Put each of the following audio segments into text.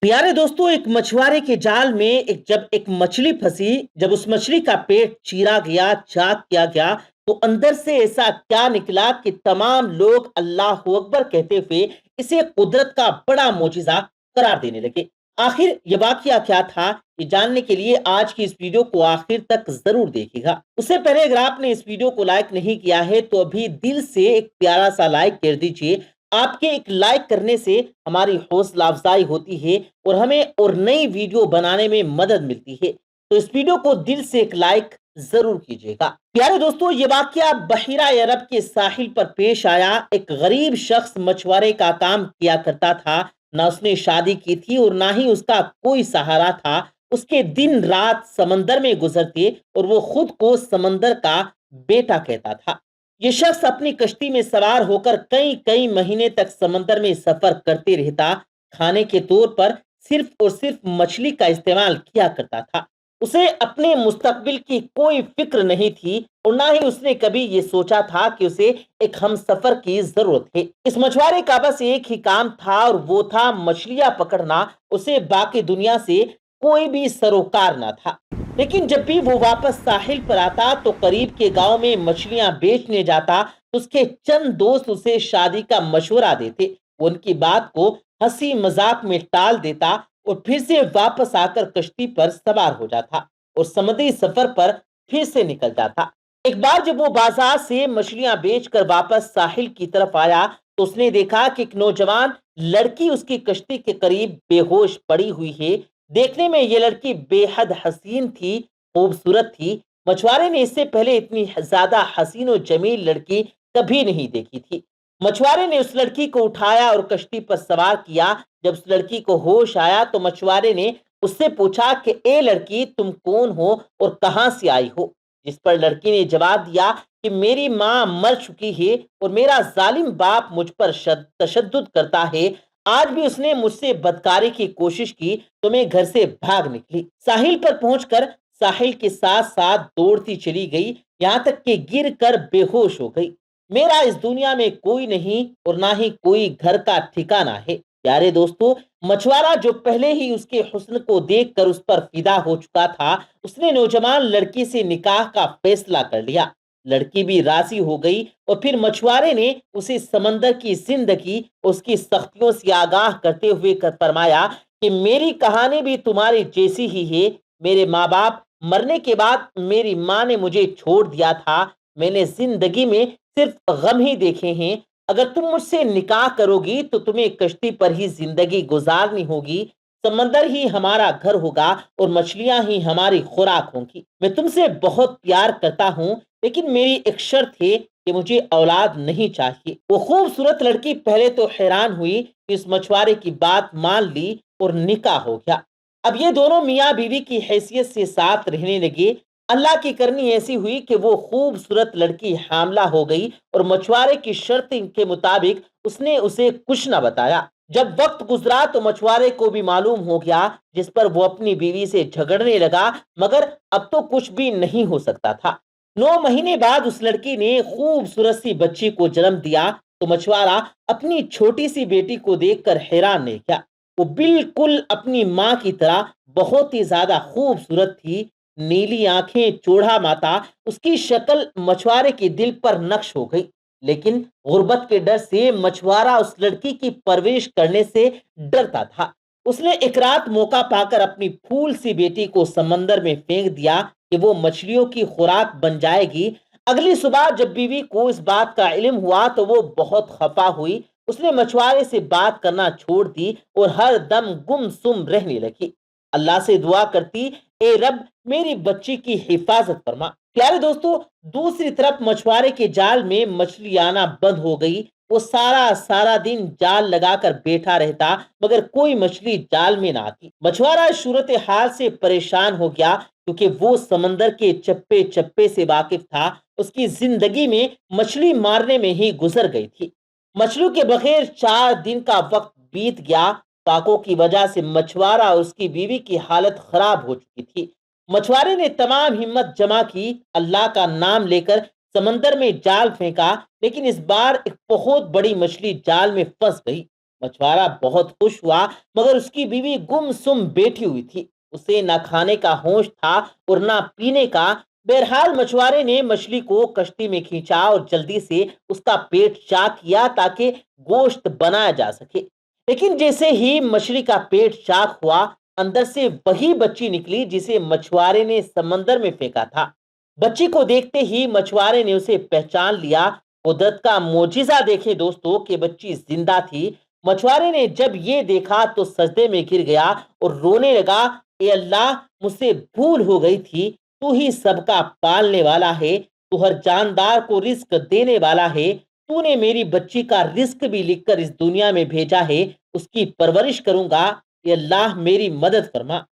प्यारे दोस्तों, एक मछुआरे के जाल में जब एक मछली फंसी, जब उस मछली का पेट चीरा गया, चाक किया गया, तो अंदर से ऐसा क्या निकला कि तमाम लोग अल्लाह अकबर कहते हुए इसे कुदरत का बड़ा मोजिजा करार देने लगे। आखिर ये वाकया क्या था, ये जानने के लिए आज की इस वीडियो को आखिर तक जरूर देखिएगा। उससे पहले अगर आपने इस वीडियो को लाइक नहीं किया है तो अभी दिल से एक प्यारा सा लाइक कर दीजिए। आपके एक लाइक करने से हमारी हौसला अफजाई होती है और हमें और नई वीडियो बनाने में मदद मिलती है। तो इस वीडियो को दिल से एक लाइक जरूर कीजिएगा। प्यारे दोस्तों, ये वाकया बहिरा अरब के साहिल पर पेश आया। एक गरीब शख्स मछुआरे का काम किया करता था। ना उसने शादी की थी और ना ही उसका कोई सहारा था। उसके दिन रात समंदर में गुजरते और वो खुद को समंदर का बेटा कहता था। ये शख्स अपनी कश्ती में सवार होकर कई कई महीने तक समंदर में सफर करते रहता। खाने के तौर पर सिर्फ और सिर्फ मछली का इस्तेमाल किया करता था। उसे अपने मुस्तकबिल की कोई फिक्र नहीं थी और ना ही उसने कभी ये सोचा था कि उसे एक हमसफर की जरूरत है। इस मछुआरे का बस एक ही काम था और वो था मछलियां पकड़ना। उसे बाकी दुनिया से कोई भी सरोकार ना था। लेकिन जब भी वो वापस साहिल पर आता तो करीब के गांव में मछलियां बेचने जाता तो उसके चंद दोस्त उसे शादी का मशवरा देते। वो उनकी बात को हंसी मजाक में टाल देता और फिर से वापस आकर कश्ती पर सवार हो जाता और समुद्री सफर पर फिर से निकल जाता। एक बार जब वो बाजार से मछलियां बेचकर वापस साहिल की तरफ आया तो उसने देखा कि एक नौजवान लड़की उसकी कश्ती के करीब बेहोश पड़ी हुई है। देखने में ये लड़की बेहद हसीन थी, खूबसूरत थी। मछुआरे ने इससे पहले इतनी ज्यादा हसीन और जमील लड़की कभी नहीं देखी थी। मछुआरे ने उस लड़की को उठाया और कश्ती पर सवार किया। जब उस लड़की को होश आया तो मछुआरे ने उससे पूछा कि ए लड़की, तुम कौन हो और कहां से आई हो? जिस पर लड़की ने जवाब दिया कि मेरी माँ मर चुकी है और मेरा जालिम बाप मुझ पर तशद्दुद करता है। आज भी उसने मुझसे बदकारी की कोशिश की तो मैं घर से भाग निकली। साहिल पर पहुंचकर साहिल के साथ साथ दौड़ती चली गई, यहाँ तक कि गिर कर बेहोश हो गई। मेरा इस दुनिया में कोई नहीं और ना ही कोई घर का ठिकाना है। प्यारे दोस्तों, मछुआरा जो पहले ही उसके हुस्न को देखकर उस पर फिदा हो चुका था, उसने नौजवान लड़की से निकाह का फैसला कर लिया। लड़की भी राजी हो गई और फिर मछुआरे ने उसे समंदर की जिंदगी, उसकी सख्तियों से आगाह करते हुए फरमाया कि मेरी कहानी भी तुम्हारी जैसी ही है। मेरे माँ बाप मरने के बाद मेरी माँ ने मुझे छोड़ दिया था। मैंने जिंदगी में सिर्फ गम ही देखे हैं। अगर तुम मुझसे निकाह करोगी तो तुम्हें कश्ती पर ही जिंदगी गुजारनी होगी। समंदर ही हमारा घर होगा और मछलियां ही हमारी खुराक होंगी। मैं तुमसे बहुत प्यार करता हूँ, लेकिन मेरी एक शर्त है कि मुझे औलाद नहीं चाहिए। वो खूबसूरत लड़की पहले तो हैरान हुई कि इस मछुआरे की बात मान ली और निकाह हो गया। अब ये दोनों मियाँ बीवी की हैसियत से साथ रहने लगे। अल्लाह की करनी ऐसी हुई कि वो खूबसूरत लड़की हामला हो गई और मछुआरे की शर्त के मुताबिक उसने उसे कुछ न बताया। जब वक्त गुजरा तो मछुआरे को भी मालूम हो गया, जिस पर वो अपनी बीवी से झगड़ने लगा। मगर अब तो कुछ भी नहीं हो सकता था। 9 महीने बाद उस लड़की ने खूबसूरत सी बच्ची को जन्म दिया तो मछुआरा अपनी छोटी सी बेटी को देखकर हैरान रह गया। वो बिल्कुल अपनी माँ की तरह बहुत ही ज्यादा खूबसूरत थी। नीली आंखें, चौड़ा माथा, उसकी शक्ल मछुआरे के दिल पर नक्श हो गई। लेकिन गुर्बत के डर से मछुआरा उस लड़की की परवरिश करने से डरता था। उसने एक रात मौका पाकर अपनी फूल सी बेटी को समंदर में फेंक दिया कि वो मछलियों की खुराक बन जाएगी। अगली सुबह जब बीवी को इस बात का इल्म हुआ तो वो बहुत खफा हुई। उसने मछुआरे से बात करना छोड़ दी और हर दम गुमसुम रहने लगी। अल्लाह से दुआ करती, ए रब, मेरी बच्ची की हिफाजत फरमा। प्यारे दोस्तों, दूसरी तरफ मछुआरे के जाल में मछली आना बंद हो गई। वो सारा सारा दिन जाल लगाकर बैठा रहता, मगर कोई मछली जाल में ना आती। मछुआरा इस सूरत हाल से परेशान हो गया, क्योंकि वो समंदर के चप्पे चप्पे से वाकिफ था। उसकी जिंदगी में मछली मारने में ही गुजर गई थी। मछली के बगैर 4 दिन का वक्त बीत गया। पाकों की वजह से मछुआरा और उसकी बीवी की हालत खराब हो चुकी थी। मछुआरे ने तमाम हिम्मत जमा की, अल्लाह का नाम लेकर समंदर में जाल फेंका, लेकिन इस बार एक बहुत बड़ी मछली जाल में फंस गई। मछुआरा बहुत खुश हुआ, मगर उसकी बीवी गुमसुम बैठी हुई थी। उसे ना खाने का होश था और ना पीने का। बहरहाल मछुआरे ने मछली को कश्ती में खींचा और जल्दी से उसका पेट चाक किया ताकि गोश्त बनाया जा सके। लेकिन जैसे ही मछली का पेट चाक हुआ, अंदर से वही बच्ची निकली जिसे मछुआरे ने समंदर में फेंका था। बच्ची को देखते ही मछुआरे ने उसे पहचान लिया। कुदरत का मोजिजा देखे दोस्तों कि बच्ची जिंदा थी। मछुआरे ने जब ये देखा तो सजदे में गिर गया और रोने लगा, ए अल्लाह, मुझसे भूल हो गई थी। तू ही सबका पालने वाला है, तू हर जानदार को रिस्क देने वाला है। तूने मेरी बच्ची का रिस्क भी लिखकर इस दुनिया में भेजा है, उसकी परवरिश करूंगा। ए अल्लाह, मेरी मदद फरमा।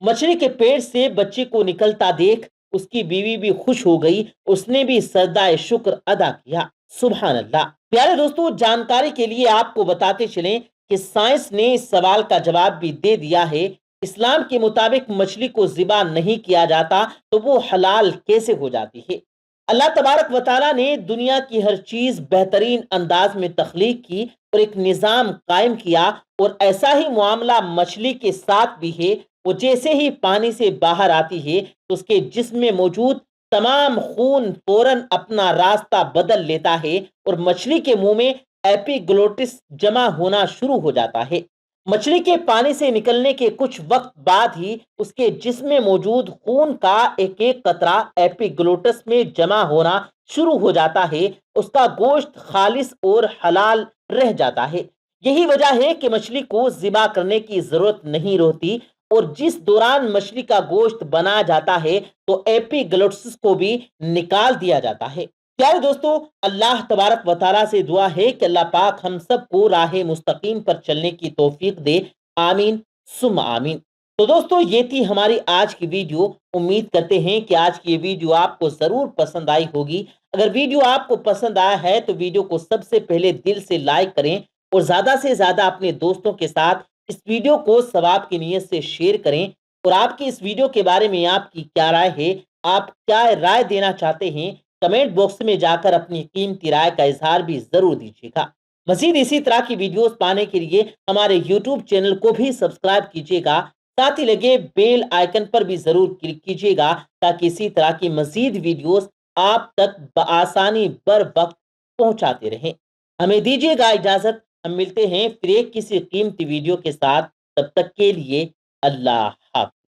मछली के पेट से बच्चे को निकलता देख उसकी बीवी भी खुश हो गई। उसने भी सजदाए शुक्र अदा किया। सुभान अल्लाह। प्यारे दोस्तों, जानकारी के लिए आपको बताते चलें कि साइंस ने इस सवाल का जवाब भी दे दिया है। इस्लाम के मुताबिक मछली को ज़िबा नहीं किया जाता तो वो हलाल कैसे हो जाती है? अल्लाह तबारक व तआला ने दुनिया की हर चीज बेहतरीन अंदाज में तख्लीक की और एक निज़ाम कायम किया, और ऐसा ही मामला मछली के साथ भी है। वो जैसे ही पानी से बाहर आती है तो उसके जिस्म में मौजूद तमाम खून फौरन अपना रास्ता बदल लेता है और मछली के मुंह में एपिग्लोटिस जमा होना शुरू हो जाता है। मछली के पानी से निकलने के कुछ वक्त बाद ही उसके जिस्म में मौजूद खून का एक एक कतरा एपिग्लोटस में जमा होना शुरू हो जाता है। उसका गोश्त खालिस और हलाल रह जाता है। यही वजह है कि मछली को ज़िबा करने की जरूरत नहीं रहती, और जिस दौरान मछली का गोश्त बनाया जाता है तो एपिग्लोटिस को भी निकाल दिया जाता है। प्यारे दोस्तों, अल्लाह तबारक व तआला से दुआ है कि अल्लाह पाक हम सबको राह मुस्तकीम पर चलने की तौफीक दे। आमीन सुम आमीन। तो दोस्तों, ये थी हमारी आज की वीडियो। उम्मीद करते हैं कि आज की ये वीडियो आपको जरूर पसंद आई होगी। अगर वीडियो आपको पसंद आया है तो वीडियो को सबसे पहले दिल से लाइक करें और ज्यादा से ज्यादा अपने दोस्तों के साथ इस वीडियो को सवाब की नीयत से शेयर करें। और आपकी इस वीडियो के बारे में आपकी क्या राय है, आप क्या राय देना चाहते हैं, कमेंट बॉक्स में जाकर अपनी कीमती राय का इजहार भी जरूर दीजिएगा। मजीद इसी तरह की वीडियोस पाने के लिए हमारे यूट्यूब चैनल को भी सब्सक्राइब कीजिएगा। साथ ही लगे बेल आइकन पर भी जरूर क्लिक कीजिएगा ताकि इसी तरह की मजीद वीडियोस आप तक बआसानी बर वक्त पहुंचाते रहें। हमें दीजिएगा इजाजत। हम मिलते हैं फिर एक किसी कीमती वीडियो के साथ। तब तक के लिए अल्लाह हाफ़िज़।